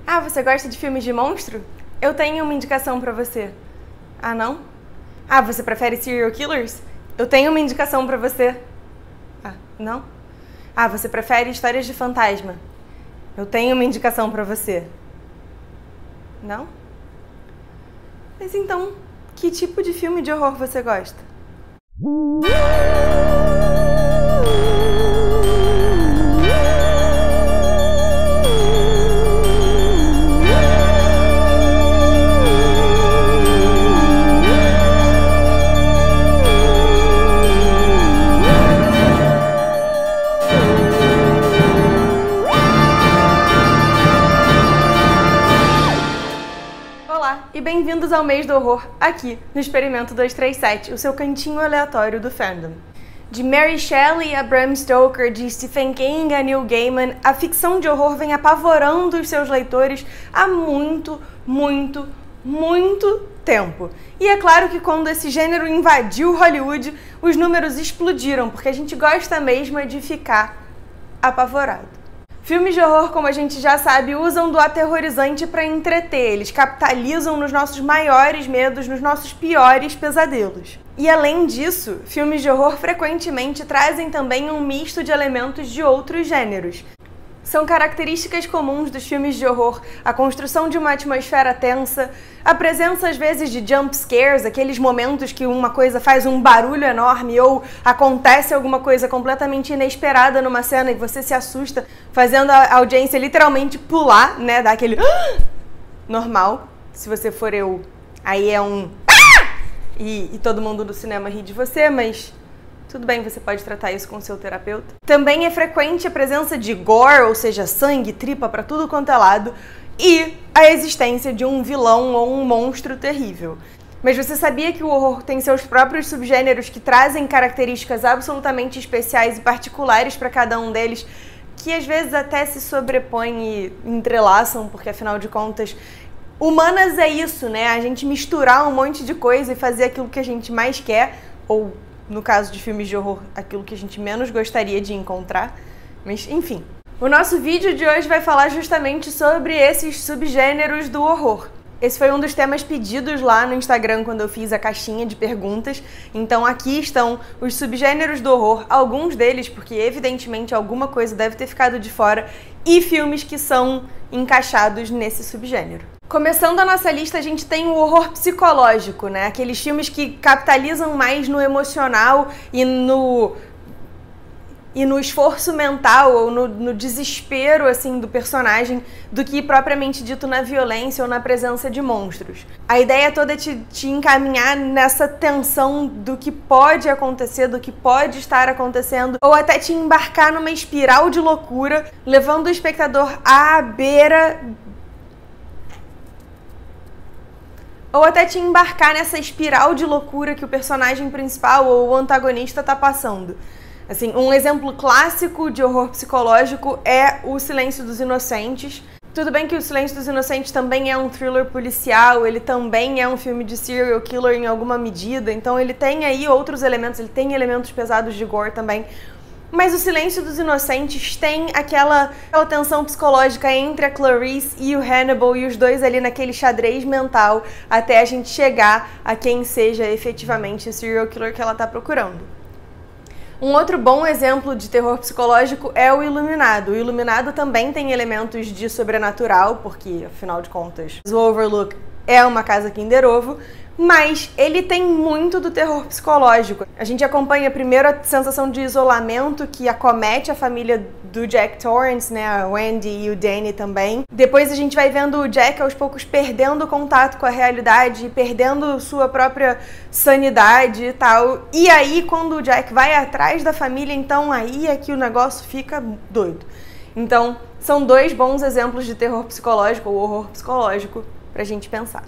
Ah, você gosta de filmes de monstro? Eu tenho uma indicação pra você. Ah, não? Ah, você prefere serial killers? Eu tenho uma indicação pra você. Ah, não? Ah, você prefere histórias de fantasma? Eu tenho uma indicação pra você. Não? Mas então, que tipo de filme de horror você gosta? Olá e bem-vindos ao Mês do Horror, aqui no Experimento 237, o seu cantinho aleatório do fandom. De Mary Shelley a Bram Stoker, de Stephen King a Neil Gaiman, a ficção de horror vem apavorando os seus leitores há muito tempo. E é claro que quando esse gênero invadiu Hollywood, os números explodiram, porque a gente gosta mesmo de ficar apavorado. Filmes de horror, como a gente já sabe, usam do aterrorizante para entreter, eles capitalizam nos nossos maiores medos, nos nossos piores pesadelos. E além disso, filmes de horror frequentemente trazem também um misto de elementos de outros gêneros. São características comuns dos filmes de horror a construção de uma atmosfera tensa, a presença às vezes de jump scares, aqueles momentos que uma coisa faz um barulho enorme ou acontece alguma coisa completamente inesperada numa cena e você se assusta, fazendo a audiência literalmente pular, né, dar aquele normal. Se você for eu, aí é um e todo mundo do cinema ri de você, mas tudo bem, você pode tratar isso com seu terapeuta. Também é frequente a presença de gore, ou seja, sangue, tripa pra tudo quanto é lado, e a existência de um vilão ou um monstro terrível. Mas você sabia que o horror tem seus próprios subgêneros que trazem características absolutamente especiais e particulares para cada um deles, que às vezes até se sobrepõem e entrelaçam, porque afinal de contas, humanas é isso, né? A gente misturar um monte de coisa e fazer aquilo que a gente mais quer, ou no caso de filmes de horror, aquilo que a gente menos gostaria de encontrar. Mas, enfim. O nosso vídeo de hoje vai falar justamente sobre esses subgêneros do horror. Esse foi um dos temas pedidos lá no Instagram quando eu fiz a caixinha de perguntas. Então aqui estão os subgêneros do horror, alguns deles, porque evidentemente alguma coisa deve ter ficado de fora, e filmes que são encaixados nesse subgênero. Começando a nossa lista, a gente tem o horror psicológico, né? Aqueles filmes que capitalizam mais no emocional e no esforço mental ou no desespero, assim, do personagem, do que propriamente dito na violência ou na presença de monstros. A ideia toda é te encaminhar nessa tensão do que pode acontecer, do que pode estar acontecendo, ou até te embarcar numa espiral de loucura, levando o espectador à beira ou até te embarcar nessa espiral de loucura que o personagem principal ou o antagonista tá passando. Assim, um exemplo clássico de horror psicológico é O Silêncio dos Inocentes. Tudo bem que O Silêncio dos Inocentes também é um thriller policial, ele também é um filme de serial killer em alguma medida, então ele tem aí outros elementos, ele tem elementos pesados de gore também. Mas O Silêncio dos Inocentes tem aquela tensão psicológica entre a Clarice e o Hannibal e os dois ali naquele xadrez mental até a gente chegar a quem seja efetivamente o serial killer que ela está procurando. Um outro bom exemplo de terror psicológico é o Iluminado. O Iluminado também tem elementos de sobrenatural, porque, afinal de contas, o Overlook é uma casa Kinder Ovo, mas ele tem muito do terror psicológico. A gente acompanha primeiro a sensação de isolamento que acomete a família do Jack Torrance, né, a Wendy e o Danny também. Depois a gente vai vendo o Jack aos poucos perdendo contato com a realidade, perdendo sua própria sanidade e tal. E aí quando o Jack vai atrás da família, então aí é que o negócio fica doido. Então são dois bons exemplos de terror psicológico ou horror psicológico pra gente pensar.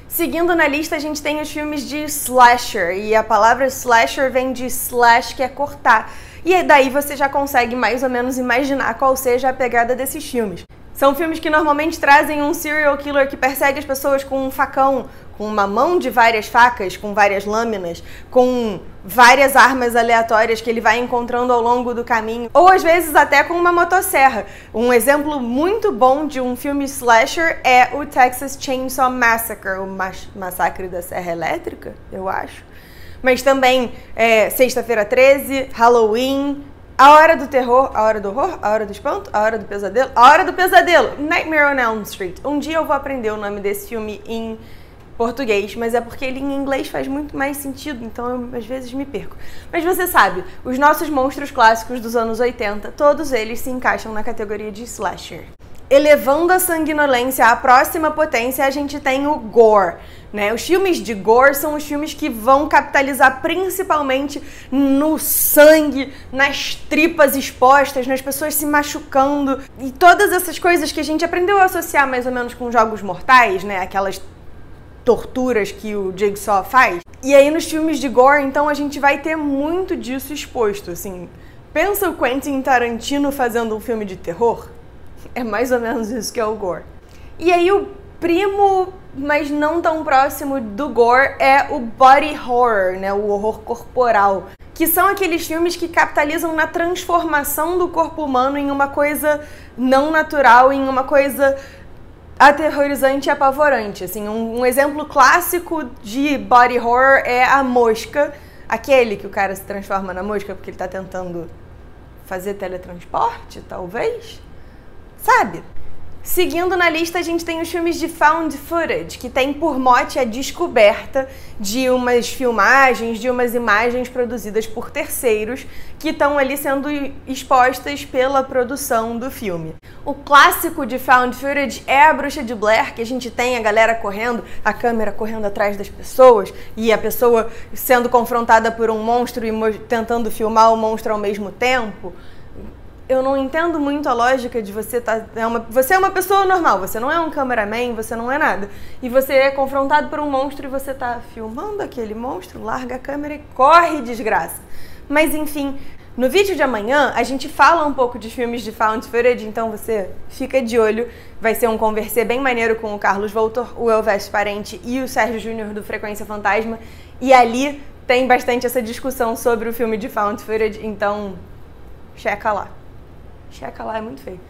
Seguindo na lista, a gente tem os filmes de slasher, e a palavra slasher vem de slash, que é cortar. E daí você já consegue mais ou menos imaginar qual seja a pegada desses filmes. São filmes que normalmente trazem um serial killer que persegue as pessoas com um facão, com uma mão de várias facas, com várias lâminas, com várias armas aleatórias que ele vai encontrando ao longo do caminho, ou às vezes até com uma motosserra. Um exemplo muito bom de um filme slasher é o Texas Chainsaw Massacre, o Massacre da Serra Elétrica, eu acho. Mas também Sexta-feira 13, Halloween, A Hora do Terror, A Hora do Horror, A Hora do Espanto, A Hora do Pesadelo, A Hora do Pesadelo, Nightmare on Elm Street. Um dia eu vou aprender o nome desse filme em português, mas é porque ele em inglês faz muito mais sentido, então eu às vezes me perco. Mas você sabe, os nossos monstros clássicos dos anos 80, todos eles se encaixam na categoria de slasher. Elevando a sanguinolência à próxima potência, a gente tem o gore, né? Os filmes de gore são os filmes que vão capitalizar principalmente no sangue, nas tripas expostas, nas pessoas se machucando e todas essas coisas que a gente aprendeu a associar mais ou menos com jogos mortais, né? Aquelas torturas que o Jigsaw faz. E aí nos filmes de gore, então, a gente vai ter muito disso exposto, assim. Pensa o Quentin Tarantino fazendo um filme de terror? É mais ou menos isso que é o gore. E aí o primo, mas não tão próximo do gore, é o body horror, né? O horror corporal. Que são aqueles filmes que capitalizam na transformação do corpo humano em uma coisa não natural, em uma coisa aterrorizante e apavorante. Assim, um exemplo clássico de body horror é a mosca, aquele que o cara se transforma na mosca porque ele tá tentando fazer teletransporte, talvez? Sabe? Seguindo na lista, a gente tem os filmes de found footage, que tem por mote a descoberta de umas filmagens, de umas imagens produzidas por terceiros que estão ali sendo expostas pela produção do filme. O clássico de found footage é a Bruxa de Blair, que a gente tem a galera correndo, a câmera correndo atrás das pessoas e a pessoa sendo confrontada por um monstro e tentando filmar o monstro ao mesmo tempo. Eu não entendo muito a lógica de você você é uma pessoa normal, você não é um cameraman, você não é nada. E você é confrontado por um monstro e você tá filmando aquele monstro, larga a câmera e corre, desgraça. Mas enfim, no vídeo de amanhã a gente fala um pouco de filmes de found footage, então você fica de olho. Vai ser um conversê bem maneiro com o Carlos Voltor, o Elvésio Parente e o Sérgio Júnior do Frequência Fantasma. E ali tem bastante essa discussão sobre o filme de found footage, então checa lá. Checa lá, é muito feio.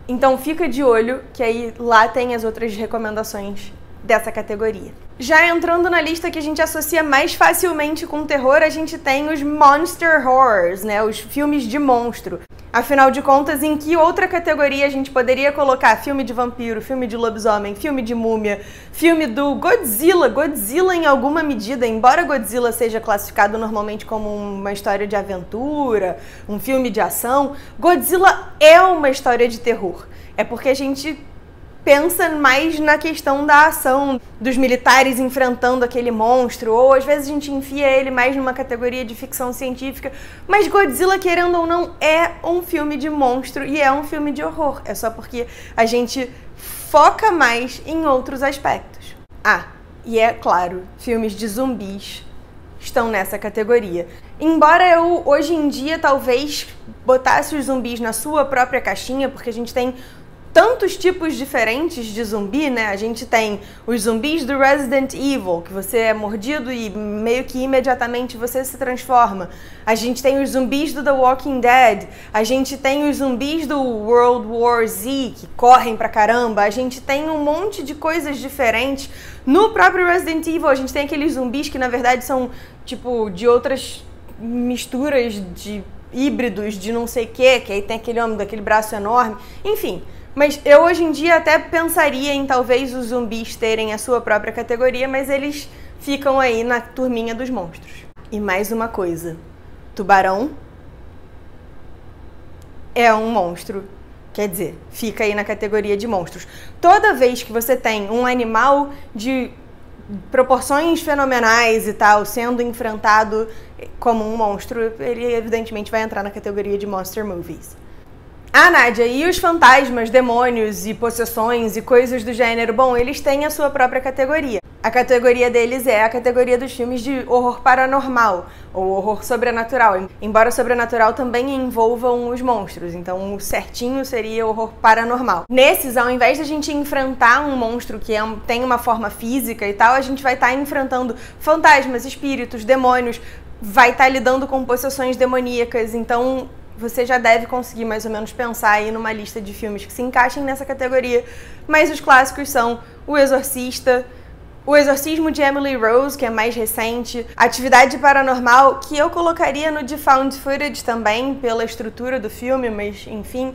Então fica de olho, que aí lá tem as outras recomendações dessa categoria. Já entrando na lista que a gente associa mais facilmente com terror, a gente tem os monster horrors, né? Os filmes de monstro. Afinal de contas, em que outra categoria a gente poderia colocar filme de vampiro, filme de lobisomem, filme de múmia, filme do Godzilla? Godzilla em alguma medida, embora Godzilla seja classificado normalmente como uma história de aventura, um filme de ação, Godzilla é uma história de terror. É porque a gente pensa mais na questão da ação, dos militares enfrentando aquele monstro, ou às vezes a gente enfia ele mais numa categoria de ficção científica, mas Godzilla, querendo ou não, é um filme de monstro e é um filme de horror. É só porque a gente foca mais em outros aspectos. Ah, e é claro, filmes de zumbis estão nessa categoria. Embora eu, hoje em dia, talvez botasse os zumbis na sua própria caixinha, porque a gente tem tantos tipos diferentes de zumbi, né? A gente tem os zumbis do Resident Evil, que você é mordido e meio que imediatamente você se transforma. A gente tem os zumbis do The Walking Dead. A gente tem os zumbis do World War Z, que correm pra caramba. A gente tem um monte de coisas diferentes. No próprio Resident Evil, a gente tem aqueles zumbis que, na verdade, são, tipo, de outras misturas de híbridos de não sei o que aí tem aquele homem daquele braço enorme. Enfim. Mas eu hoje em dia até pensaria em talvez os zumbis terem a sua própria categoria, mas eles ficam aí na turminha dos monstros. E mais uma coisa, tubarão é um monstro, quer dizer, fica aí na categoria de monstros. Toda vez que você tem um animal de proporções fenomenais e tal, sendo enfrentado como um monstro, ele evidentemente vai entrar na categoria de monster movies. Ah, Nádia, e os fantasmas, demônios e possessões e coisas do gênero? Bom, eles têm a sua própria categoria. A categoria deles é a categoria dos filmes de horror paranormal, ou horror sobrenatural, embora sobrenatural também envolvam os monstros, então o certinho seria horror paranormal. Nesses, ao invés de a gente enfrentar um monstro que tem uma forma física e tal, a gente vai estar enfrentando fantasmas, espíritos, demônios, vai estar lidando com possessões demoníacas, então você já deve conseguir mais ou menos pensar aí numa lista de filmes que se encaixem nessa categoria, mas os clássicos são O Exorcista, O Exorcismo de Emily Rose, que é mais recente, Atividade Paranormal, que eu colocaria no de Found Footage também, pela estrutura do filme, mas enfim,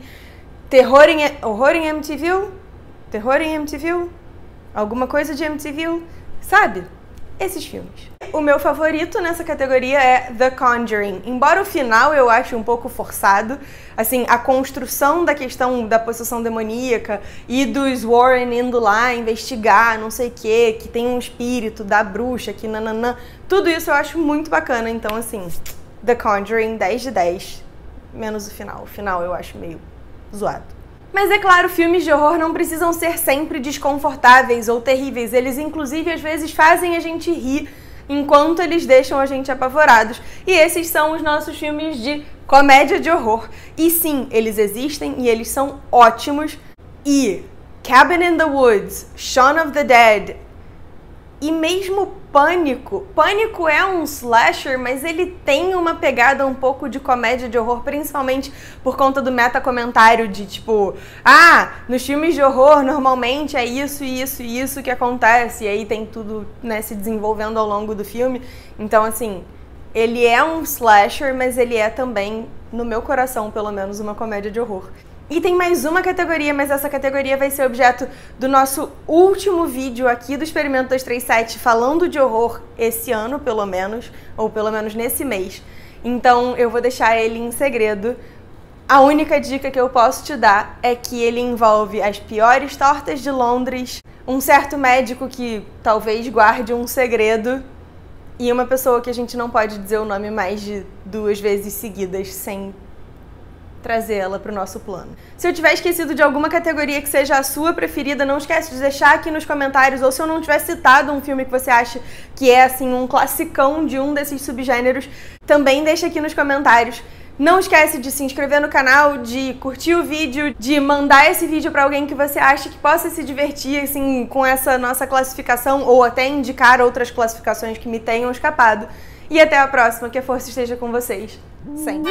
Horror em Amityville? Terror em Amityville? Alguma coisa de Amityville? Sabe? Esses filmes. O meu favorito nessa categoria é The Conjuring. Embora o final eu ache um pouco forçado, assim, a construção da questão da possessão demoníaca e dos Warren indo lá investigar, não sei o que tem um espírito da bruxa, que nananã, tudo isso eu acho muito bacana. Então, assim, The Conjuring, 10 de 10, menos o final. O final eu acho meio zoado. Mas é claro, filmes de horror não precisam ser sempre desconfortáveis ou terríveis. Eles, inclusive, às vezes fazem a gente rir enquanto eles deixam a gente apavorados. E esses são os nossos filmes de comédia de horror. E sim, eles existem e eles são ótimos. E Cabin in the Woods, Shaun of the Dead e mesmo Pânico. Pânico é um slasher, mas ele tem uma pegada um pouco de comédia de horror, principalmente por conta do meta-comentário de tipo, nos filmes de horror normalmente é isso, isso e isso que acontece, e aí tem tudo, né, se desenvolvendo ao longo do filme. Então, assim, ele é um slasher, mas ele é também, no meu coração, pelo menos, uma comédia de horror. E tem mais uma categoria, mas essa categoria vai ser objeto do nosso último vídeo aqui do Experimento 237, falando de horror esse ano, pelo menos, ou pelo menos nesse mês. Então eu vou deixar ele em segredo. A única dica que eu posso te dar é que ele envolve as piores tortas de Londres, um certo médico que talvez guarde um segredo e uma pessoa que a gente não pode dizer o nome mais de 2 vezes seguidas sem trazer ela para o nosso plano. Se eu tiver esquecido de alguma categoria que seja a sua preferida, não esquece de deixar aqui nos comentários, ou se eu não tiver citado um filme que você acha que é assim um classicão de um desses subgêneros, também deixa aqui nos comentários. Não esquece de se inscrever no canal, de curtir o vídeo, de mandar esse vídeo para alguém que você acha que possa se divertir assim com essa nossa classificação, ou até indicar outras classificações que me tenham escapado. E até a próxima, que a força esteja com vocês. Sempre.